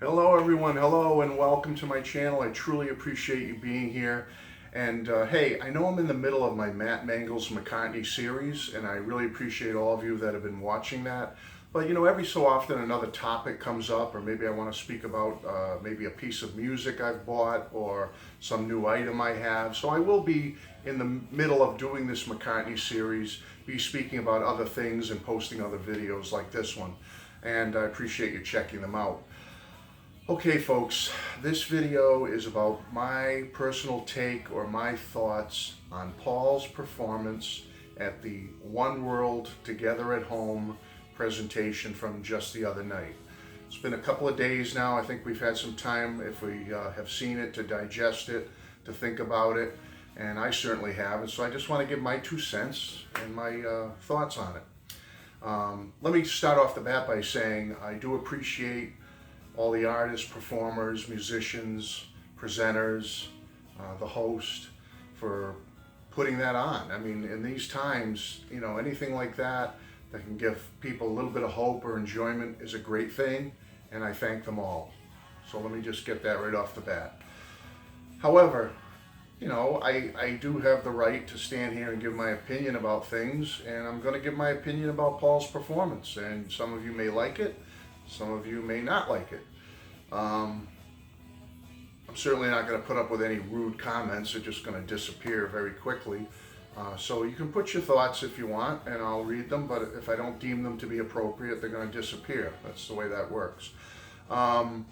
Hello everyone, hello and welcome to my channel. I truly appreciate you being here. And hey, I know I'm in the middle of my Matt Mangel's McCartney series, and I really appreciate all of you that have been watching that. But you know, every so often another topic comes up, or maybe I want to speak about maybe a piece of music I've bought or some new item I have. So I will be in the middle of doing this McCartney series, be speaking about other things and posting other videos like this one. And I appreciate you checking them out. Okay folks, this video is about my personal take or my thoughts on Paul's performance at the One World Together at Home presentation from just the other night. It's been a couple of days now. I think we've had some time, if we have seen it, to digest it, to think about it, and I certainly have. And so I just want to give my 2 cents and my thoughts on it. Let me start off the bat by saying I do appreciate all the artists, performers, musicians, presenters, the host, for putting that on. I mean, in these times, you know, anything like that that can give people a little bit of hope or enjoyment is a great thing, and I thank them all. So let me just get that right off the bat. However, you know, I do have the right to stand here and give my opinion about things, and I'm going to give my opinion about Paul's performance, and some of you may like it, some of you may not like it. I'm certainly not going to put up with any rude comments. They're just going to disappear very quickly. So you can put your thoughts if you want, and I'll read them, but if I don't deem them to be appropriate, they're going to disappear. That's the way that works. Paul's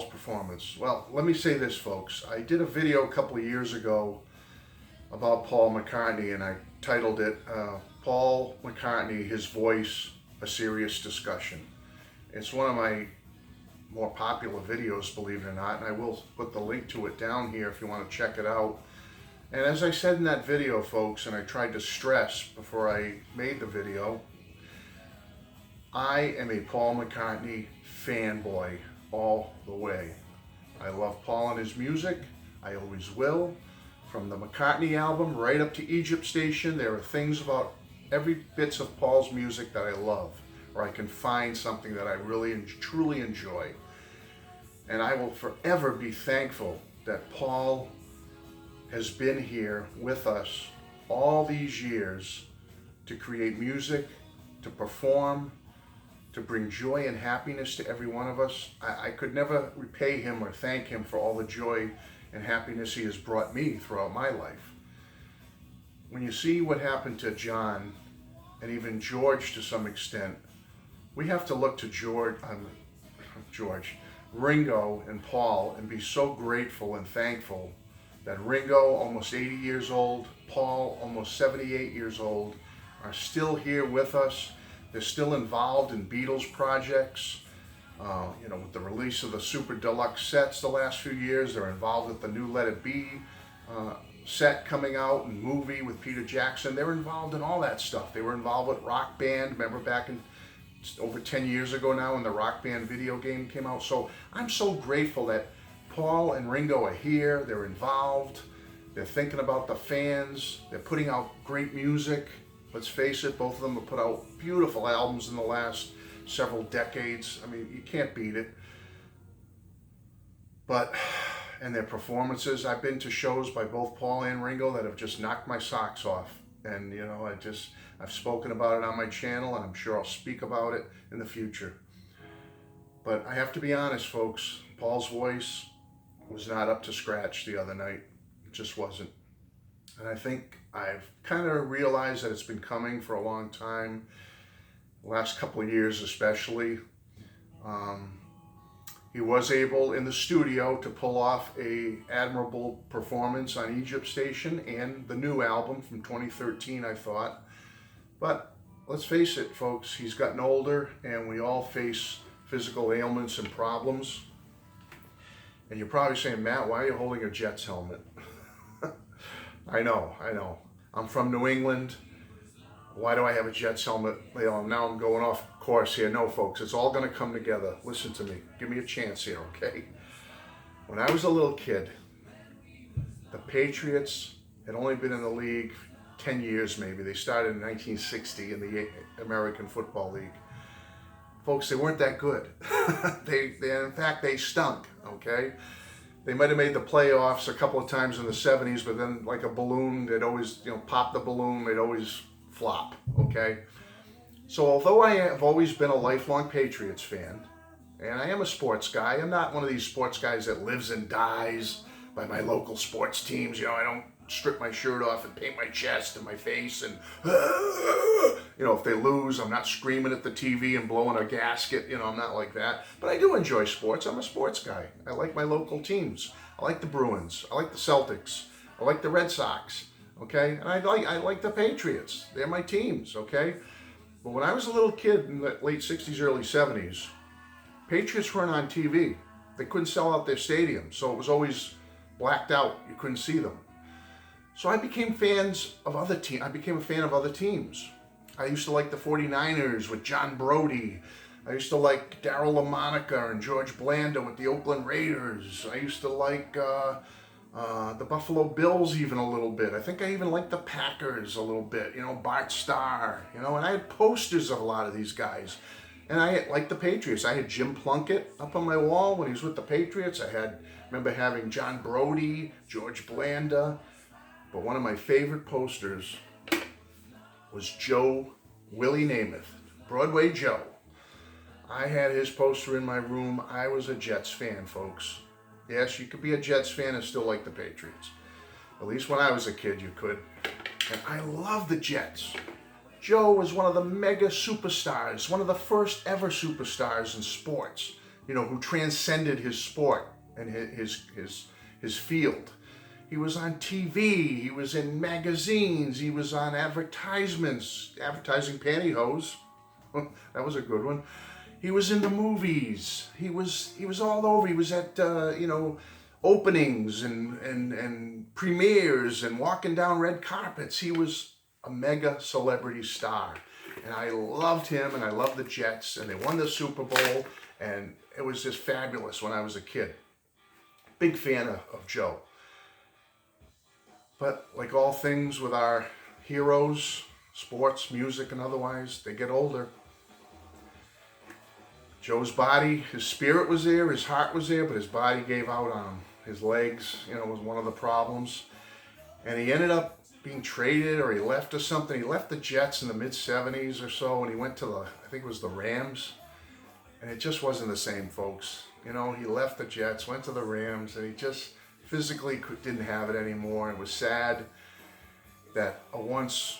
performance. Well, let me say this, folks. I did a video a couple of years ago about Paul McCartney, and I titled it Paul McCartney, His Voice, A Serious Discussion. It's one of my more popular videos, believe it or not, and I will put the link to it down here if you want to check it out. And as I said in that video, folks, and I tried to stress before I made the video, I am a Paul McCartney fanboy all the way. I love Paul and his music. I always will. From the McCartney album right up to Egypt Station, there are things about every bits of Paul's music that I love, or I can find something that I really and truly enjoy. And I will forever be thankful that Paul has been here with us all these years to create music, to perform, to bring joy and happiness to every one of us. I could never repay him or thank him for all the joy and happiness he has brought me throughout my life. When you see what happened to John, and even George to some extent, we have to look to Ringo and Paul, and be so grateful and thankful that Ringo, almost 80 years old, Paul, almost 78 years old, are still here with us. They're still involved in Beatles projects. You know, with the release of the Super Deluxe sets the last few years, they're involved with the new Let It Be set coming out, and movie with Peter Jackson. They're involved in all that stuff. They were involved with Rock Band, remember back in over 10 years ago now when the Rock Band video game came out. So I'm so grateful that Paul and Ringo are here. They're involved. They're thinking about the fans. They're putting out great music. Let's face it, both of them have put out beautiful albums in the last several decades. I mean, you can't beat it. But, and their performances, I've been to shows by both Paul and Ringo that have just knocked my socks off. And you know, I've spoken about it on my channel, and I'm sure I'll speak about it in the future. But I have to be honest, folks, Paul's voice was not up to scratch the other night. It just wasn't. And I think I've kind of realized that it's been coming for a long time, the last couple of years especially. He was able in the studio to pull off a admirable performance on Egypt Station and the new album from 2013, I thought. But let's face it, folks, he's gotten older, and we all face physical ailments and problems. And you're probably saying, Matt, why are you holding a Jets helmet? I know. I'm from New England. Why do I have a Jets helmet? You know, now I'm going off course here. No, folks, it's all going to come together. Listen to me. Give me a chance here, okay? When I was a little kid, the Patriots had only been in the league 10 years maybe. They started in 1960 in the American Football League. Folks, they weren't that good. In fact, they stunk, okay? They might have made the playoffs a couple of times in the 70s, but then like a balloon, they'd always, pop the balloon, they'd always flop, okay? So although I have always been a lifelong Patriots fan, and I am a sports guy, I'm not one of these sports guys that lives and dies by my local sports teams. I don't strip my shirt off and paint my chest and my face and, if they lose, I'm not screaming at the TV and blowing a gasket. I'm not like that. But I do enjoy sports. I'm a sports guy. I like my local teams. I like the Bruins. I like the Celtics. I like the Red Sox. Okay? And I like the Patriots. They're my teams. Okay? But when I was a little kid in the late 60s, early 70s, Patriots weren't on TV. They couldn't sell out their stadium, so it was always blacked out. You couldn't see them. So I became fans of other teams. I became a fan of other teams. I used to like the 49ers with John Brody. I used to like Darryl LaMonica and George Blanda with the Oakland Raiders. I used to like the Buffalo Bills even a little bit. I think I even liked the Packers a little bit. Bart Starr. And I had posters of a lot of these guys. And I liked the Patriots. I had Jim Plunkett up on my wall when he was with the Patriots. Remember having John Brody, George Blanda. But one of my favorite posters was Joe Willie Namath, Broadway Joe. I had his poster in my room. I was a Jets fan, folks. Yes, you could be a Jets fan and still like the Patriots. At least when I was a kid, you could. And I love the Jets. Joe was one of the mega superstars, one of the first ever superstars in sports, who transcended his sport and his field. He was on TV, he was in magazines, he was on advertisements, advertising pantyhose. That was a good one. He was in the movies. He was all over. He was at openings and premieres and walking down red carpets. He was a mega celebrity star. And I loved him, and I loved the Jets, and they won the Super Bowl, and it was just fabulous when I was a kid. Big fan of Joe. But like all things with our heroes, sports, music, and otherwise, they get older. Joe's body, his spirit was there, his heart was there, but his body gave out on him. His legs, was one of the problems. And he ended up being traded, or he left or something. He left the Jets in the mid-70s or so, and he went to I think it was the Rams. And it just wasn't the same, folks. He left the Jets, went to the Rams, and he just physically didn't have it anymore. It was sad that a once,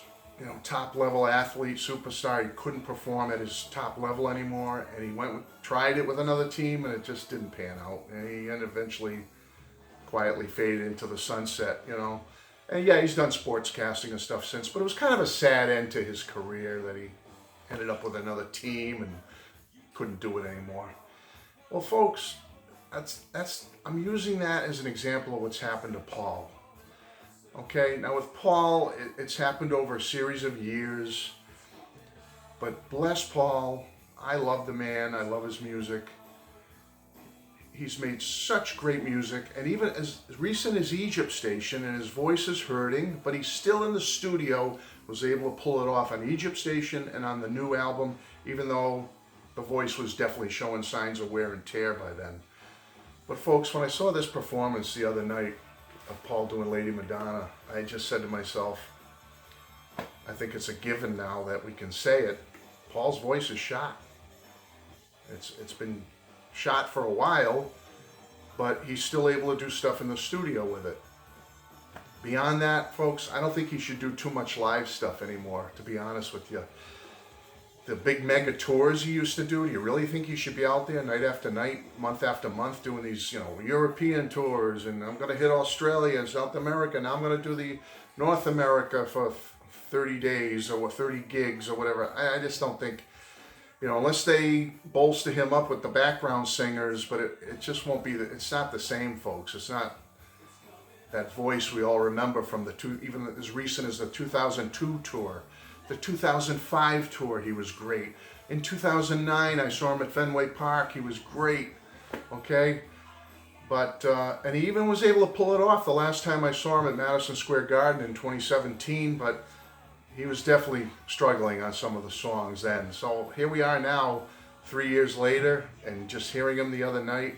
top-level athlete, superstar, he couldn't perform at his top level anymore, and he tried it with another team, and it just didn't pan out, and he eventually quietly faded into the sunset, And yeah, he's done sports casting and stuff since, but it was kind of a sad end to his career that he ended up with another team and couldn't do it anymore. Well, folks, I'm using that as an example of what's happened to Paul. Okay, now with Paul, it's happened over a series of years, but bless Paul. I love the man. I love his music. He's made such great music, and even as recent as Egypt Station, and his voice is hurting, but he's still in the studio, was able to pull it off on Egypt Station and on the new album, even though the voice was definitely showing signs of wear and tear by then. But folks, when I saw this performance the other night of Paul doing Lady Madonna, I just said to myself, I think it's a given now that we can say it. Paul's voice is shot. It's been shot for a while, but he's still able to do stuff in the studio with it. Beyond that, folks, I don't think he should do too much live stuff anymore, to be honest with you. The big mega tours he used to do, you really think he should be out there night after night, month after month, doing these, European tours, and I'm going to hit Australia and South America, now I'm going to do the North America for 30 days or 30 gigs or whatever. I just don't think, unless they bolster him up with the background singers, but it just won't be, it's not the same, folks. It's not that voice we all remember from even as recent as the 2002 tour. The 2005 tour, he was great. In 2009, I saw him at Fenway Park. He was great, okay? But, and he even was able to pull it off the last time I saw him at Madison Square Garden in 2017, but he was definitely struggling on some of the songs then. So here we are now, 3 years later, and just hearing him the other night,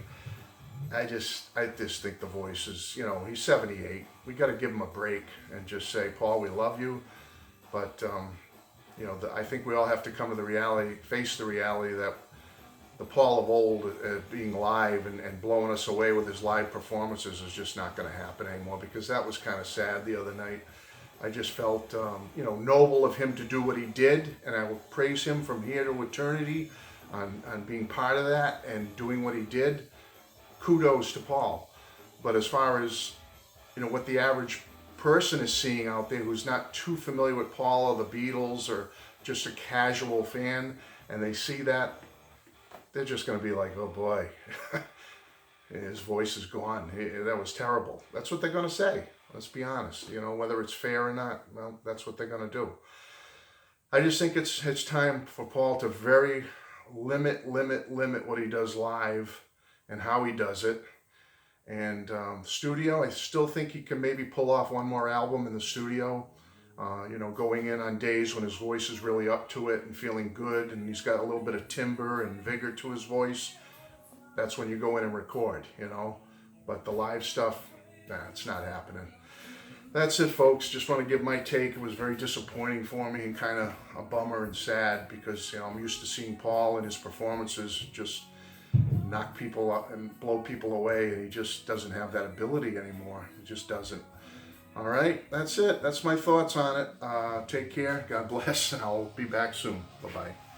I just think the voice is, he's 78. We got to give him a break and just say, Paul, we love you, but I think we all have to come to the reality, face the reality that the Paul of old being live and blowing us away with his live performances is just not going to happen anymore, because that was kind of sad the other night. I just felt, noble of him to do what he did, and I will praise him from here to eternity on being part of that and doing what he did. Kudos to Paul. But as far as, what the average person is seeing out there who's not too familiar with Paul or the Beatles or just a casual fan, and they see that, they're just going to be like, oh boy, his voice is gone. That was terrible. That's what they're going to say. Let's be honest. Whether it's fair or not, well, that's what they're going to do. I just think it's time for Paul to very limit what he does live and how he does it. And studio, I still think he can maybe pull off one more album in the studio. Going in on days when his voice is really up to it and feeling good, and he's got a little bit of timbre and vigor to his voice. That's when you go in and record, But the live stuff, it's not happening. That's it, folks. Just want to give my take. It was very disappointing for me and kind of a bummer and sad, because I'm used to seeing Paul and his performances just knock people up and blow people away, and he just doesn't have that ability anymore. He just doesn't. All right, that's it. That's my thoughts on it. Take care. God bless, and I'll be back soon. Bye-bye.